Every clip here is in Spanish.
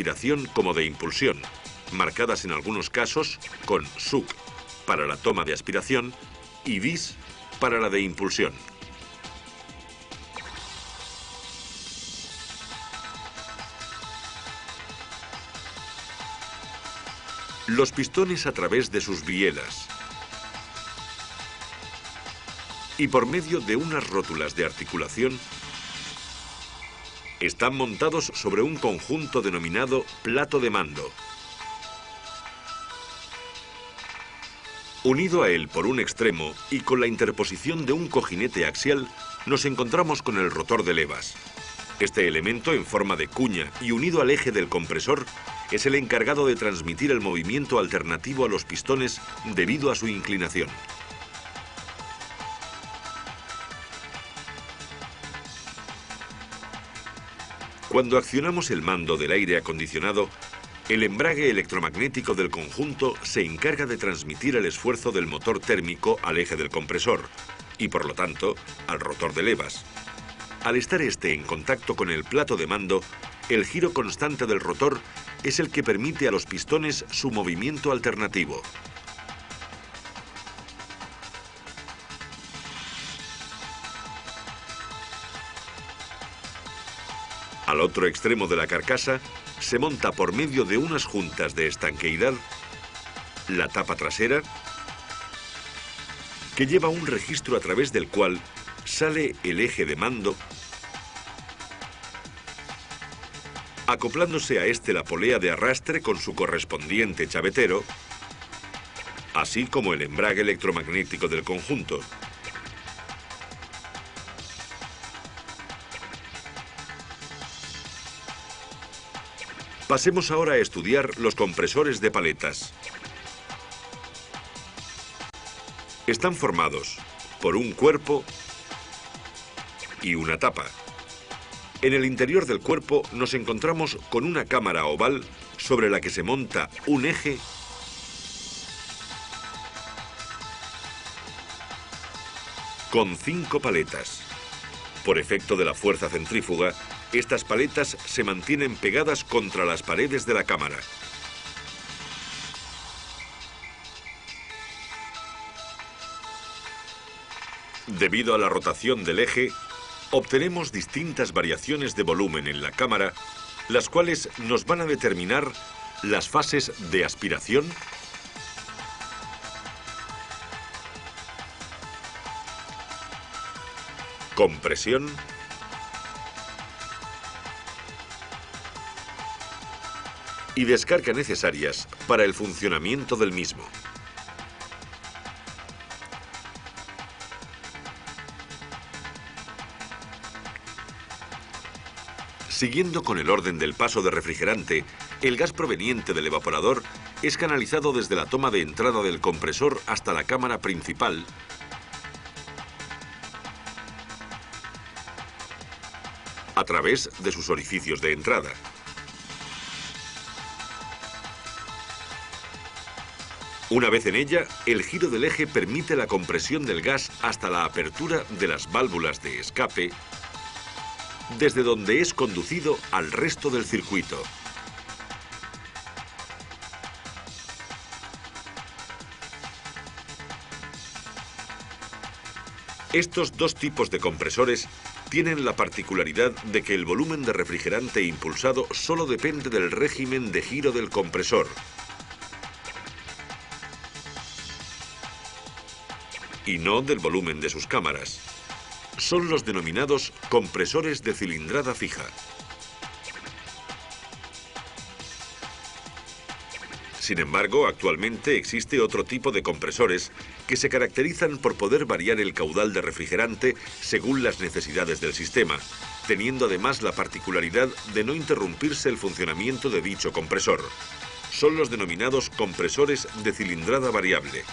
aspiración como de impulsión, marcadas en algunos casos con SUC para la toma de aspiración y DIS para la de impulsión. Los pistones a través de sus bielas y por medio de unas rótulas de articulación están montados sobre un conjunto denominado plato de mando. Unido a él por un extremo y con la interposición de un cojinete axial, nos encontramos con el rotor de levas. Este elemento en forma de cuña y unido al eje del compresor es el encargado de transmitir el movimiento alternativo a los pistones debido a su inclinación. Cuando accionamos el mando del aire acondicionado, el embrague electromagnético del conjunto se encarga de transmitir el esfuerzo del motor térmico al eje del compresor y, por lo tanto, al rotor de levas. Al estar este en contacto con el plato de mando, el giro constante del rotor es el que permite a los pistones su movimiento alternativo. Al otro extremo de la carcasa se monta por medio de unas juntas de estanqueidad la tapa trasera, que lleva un registro a través del cual sale el eje de mando, acoplándose a este la polea de arrastre con su correspondiente chavetero, así como el embrague electromagnético del conjunto. Pasemos ahora a estudiar los compresores de paletas. Están formados por un cuerpo y una tapa. En el interior del cuerpo nos encontramos con una cámara oval sobre la que se monta un eje con 5 paletas. Por efecto de la fuerza centrífuga, estas paletas se mantienen pegadas contra las paredes de la cámara. Debido a la rotación del eje, obtenemos distintas variaciones de volumen en la cámara, las cuales nos van a determinar las fases de aspiración, compresión y descarga necesarias para el funcionamiento del mismo. Siguiendo con el orden del paso de refrigerante, el gas proveniente del evaporador es canalizado desde la toma de entrada del compresor hasta la cámara principal, a través de sus orificios de entrada. Una vez en ella, el giro del eje permite la compresión del gas hasta la apertura de las válvulas de escape, desde donde es conducido al resto del circuito. Estos dos tipos de compresores tienen la particularidad de que el volumen de refrigerante impulsado solo depende del régimen de giro del compresor, y no del volumen de sus cámaras. Son los denominados compresores de cilindrada fija. Sin embargo, actualmente existe otro tipo de compresores que se caracterizan por poder variar el caudal de refrigerante según las necesidades del sistema, teniendo además la particularidad de no interrumpirse el funcionamiento de dicho compresor. Son los denominados compresores de cilindrada variable.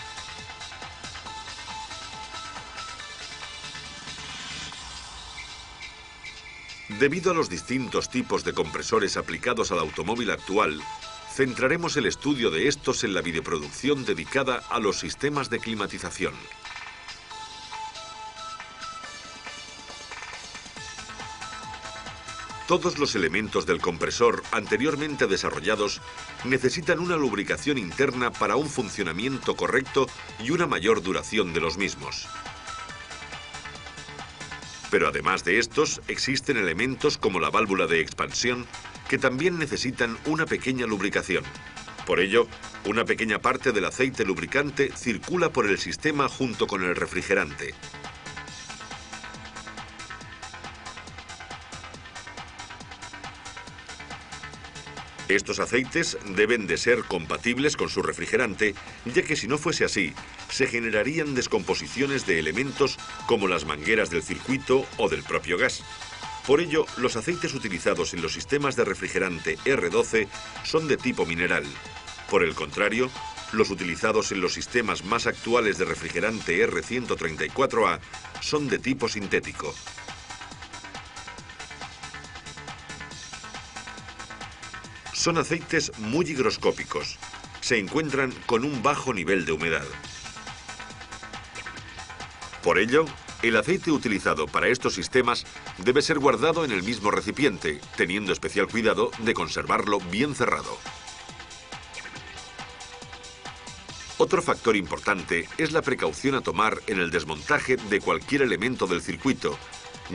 Debido a los distintos tipos de compresores aplicados al automóvil actual, centraremos el estudio de estos en la videoproducción dedicada a los sistemas de climatización. Todos los elementos del compresor anteriormente desarrollados necesitan una lubricación interna para un funcionamiento correcto y una mayor duración de los mismos. Pero además de estos, existen elementos como la válvula de expansión que también necesitan una pequeña lubricación. Por ello, una pequeña parte del aceite lubricante circula por el sistema junto con el refrigerante. Estos aceites deben de ser compatibles con su refrigerante, ya que si no fuese así, se generarían descomposiciones de elementos como las mangueras del circuito o del propio gas. Por ello, los aceites utilizados en los sistemas de refrigerante R12 son de tipo mineral. Por el contrario, los utilizados en los sistemas más actuales de refrigerante R134A son de tipo sintético. Son aceites muy higroscópicos. Se encuentran con un bajo nivel de humedad. Por ello, el aceite utilizado para estos sistemas debe ser guardado en el mismo recipiente, teniendo especial cuidado de conservarlo bien cerrado. Otro factor importante es la precaución a tomar en el desmontaje de cualquier elemento del circuito,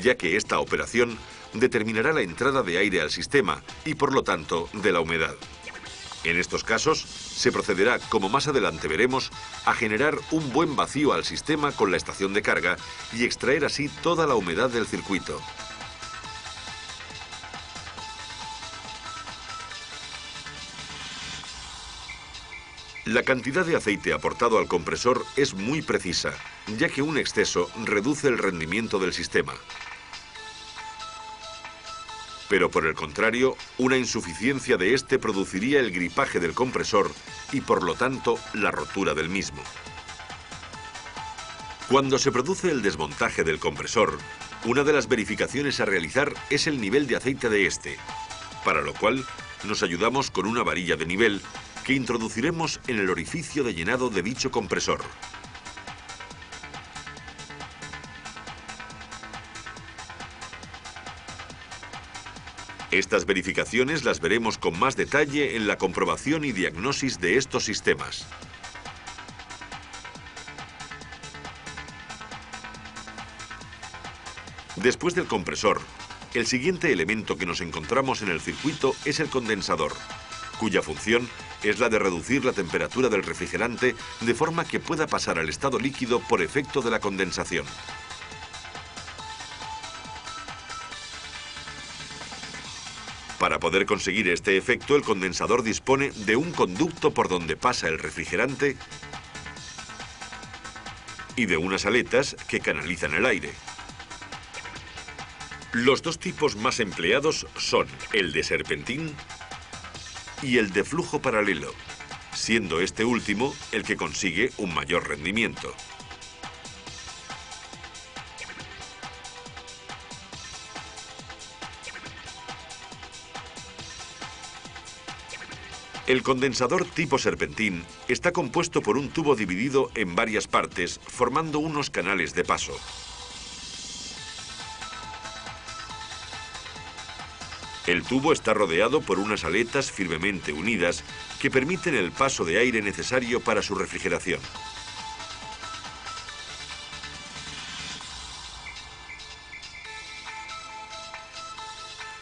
ya que esta operación determinará la entrada de aire al sistema y, por lo tanto, de la humedad. En estos casos, se procederá, como más adelante veremos, a generar un buen vacío al sistema con la estación de carga y extraer así toda la humedad del circuito. La cantidad de aceite aportado al compresor es muy precisa, ya que un exceso reduce el rendimiento del sistema. Pero por el contrario, una insuficiencia de este produciría el gripaje del compresor y por lo tanto la rotura del mismo. Cuando se produce el desmontaje del compresor, una de las verificaciones a realizar es el nivel de aceite de este, para lo cual nos ayudamos con una varilla de nivel que introduciremos en el orificio de llenado de dicho compresor. Estas verificaciones las veremos con más detalle en la comprobación y diagnosis de estos sistemas. Después del compresor, el siguiente elemento que nos encontramos en el circuito es el condensador, cuya función es la de reducir la temperatura del refrigerante de forma que pueda pasar al estado líquido por efecto de la condensación. Para poder conseguir este efecto, el condensador dispone de un conducto por donde pasa el refrigerante y de unas aletas que canalizan el aire. Los dos tipos más empleados son el de serpentín y el de flujo paralelo, siendo este último el que consigue un mayor rendimiento. El condensador tipo serpentín está compuesto por un tubo dividido en varias partes, formando unos canales de paso. El tubo está rodeado por unas aletas firmemente unidas que permiten el paso de aire necesario para su refrigeración.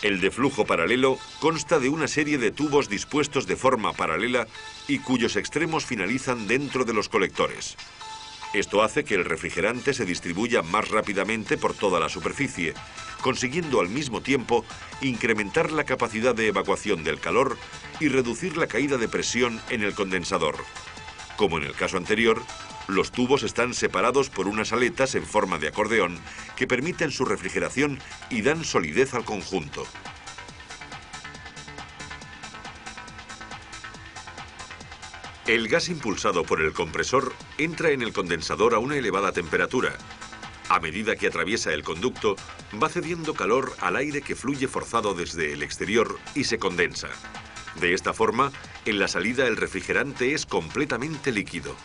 El de flujo paralelo consta de una serie de tubos dispuestos de forma paralela y cuyos extremos finalizan dentro de los colectores. Esto hace que el refrigerante se distribuya más rápidamente por toda la superficie, consiguiendo al mismo tiempo incrementar la capacidad de evacuación del calor y reducir la caída de presión en el condensador. Como en el caso anterior, los tubos están separados por unas aletas en forma de acordeón que permiten su refrigeración y dan solidez al conjunto. El gas impulsado por el compresor entra en el condensador a una elevada temperatura. A medida que atraviesa el conducto, va cediendo calor al aire que fluye forzado desde el exterior y se condensa. De esta forma, en la salida el refrigerante es completamente líquido.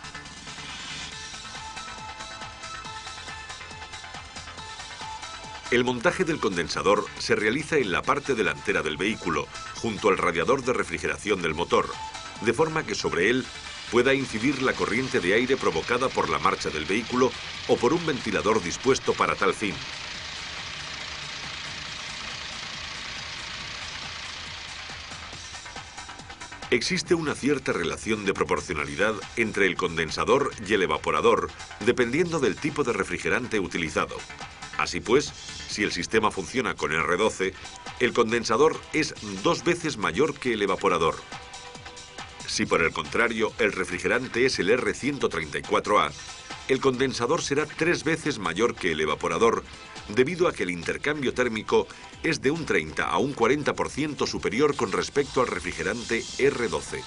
El montaje del condensador se realiza en la parte delantera del vehículo, junto al radiador de refrigeración del motor, de forma que sobre él pueda incidir la corriente de aire provocada por la marcha del vehículo o por un ventilador dispuesto para tal fin. Existe una cierta relación de proporcionalidad entre el condensador y el evaporador, dependiendo del tipo de refrigerante utilizado. Así pues, si el sistema funciona con R12, el condensador es 2 veces mayor que el evaporador. Si por el contrario el refrigerante es el R134A, el condensador será 3 veces mayor que el evaporador, debido a que el intercambio térmico es de un 30 a un 40% superior con respecto al refrigerante R12.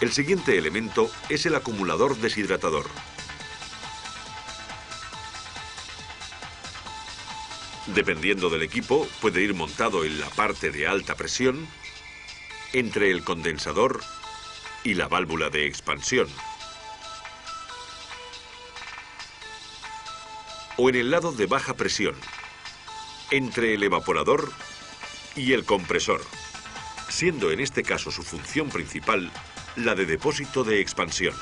El siguiente elemento es el acumulador deshidratador. Dependiendo del equipo, puede ir montado en la parte de alta presión, entre el condensador y la válvula de expansión, o en el lado de baja presión, entre el evaporador y el compresor, siendo en este caso su función principal la de depósito de expansión.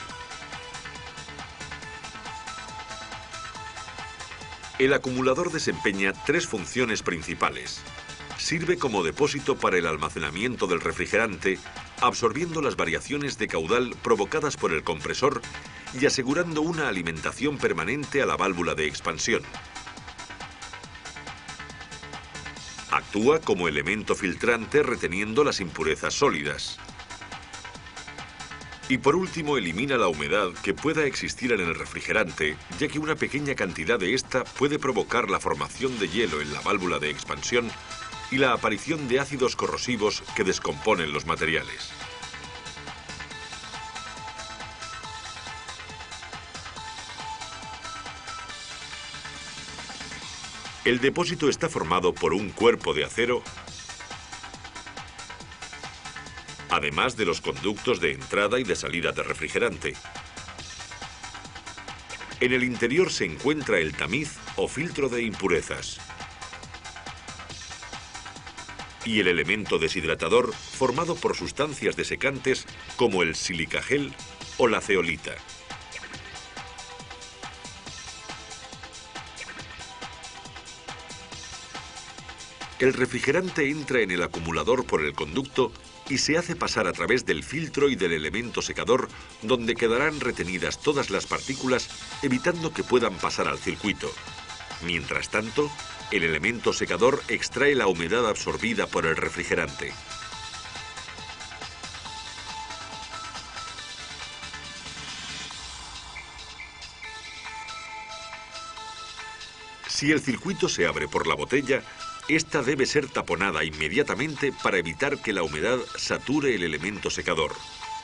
El acumulador desempeña 3 funciones principales. Sirve como depósito para el almacenamiento del refrigerante, absorbiendo las variaciones de caudal provocadas por el compresor y asegurando una alimentación permanente a la válvula de expansión. Actúa como elemento filtrante reteniendo las impurezas sólidas. Y por último, elimina la humedad que pueda existir en el refrigerante, ya que una pequeña cantidad de esta puede provocar la formación de hielo en la válvula de expansión y la aparición de ácidos corrosivos que descomponen los materiales. El depósito está formado por un cuerpo de acero, además de los conductos de entrada y de salida de refrigerante. En el interior se encuentra el tamiz o filtro de impurezas y el elemento deshidratador formado por sustancias desecantes como el silicagel o la zeolita. El refrigerante entra en el acumulador por el conducto y se hace pasar a través del filtro y del elemento secador, donde quedarán retenidas todas las partículas, evitando que puedan pasar al circuito. Mientras tanto, el elemento secador extrae la humedad absorbida por el refrigerante. Si el circuito se abre por la botella, esta debe ser taponada inmediatamente para evitar que la humedad sature el elemento secador.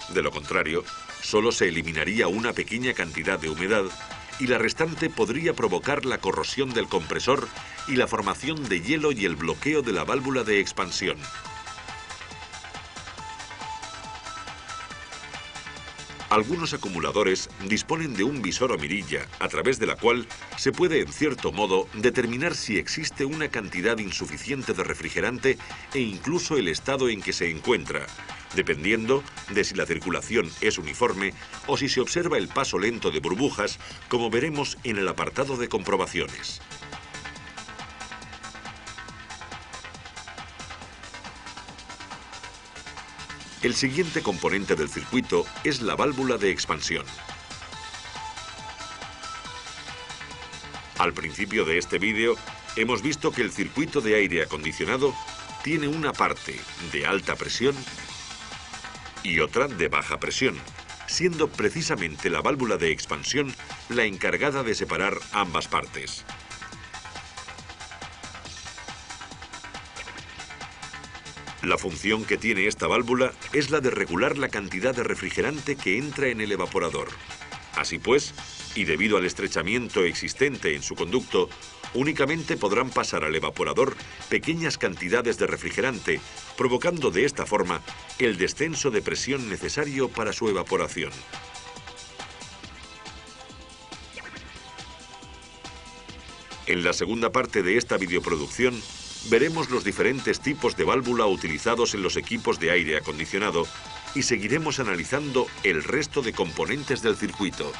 De lo contrario, solo se eliminaría una pequeña cantidad de humedad y la restante podría provocar la corrosión del compresor y la formación de hielo y el bloqueo de la válvula de expansión. Algunos acumuladores disponen de un visor o mirilla, a través de la cual se puede, en cierto modo, determinar si existe una cantidad insuficiente de refrigerante e incluso el estado en que se encuentra, dependiendo de si la circulación es uniforme o si se observa el paso lento de burbujas, como veremos en el apartado de comprobaciones. El siguiente componente del circuito es la válvula de expansión. Al principio de este vídeo hemos visto que el circuito de aire acondicionado tiene una parte de alta presión y otra de baja presión, siendo precisamente la válvula de expansión la encargada de separar ambas partes. La función que tiene esta válvula es la de regular la cantidad de refrigerante que entra en el evaporador. Así pues, y debido al estrechamiento existente en su conducto, únicamente podrán pasar al evaporador pequeñas cantidades de refrigerante, provocando de esta forma el descenso de presión necesario para su evaporación. En la segunda parte de esta videoproducción veremos los diferentes tipos de válvula utilizados en los equipos de aire acondicionado y seguiremos analizando el resto de componentes del circuito.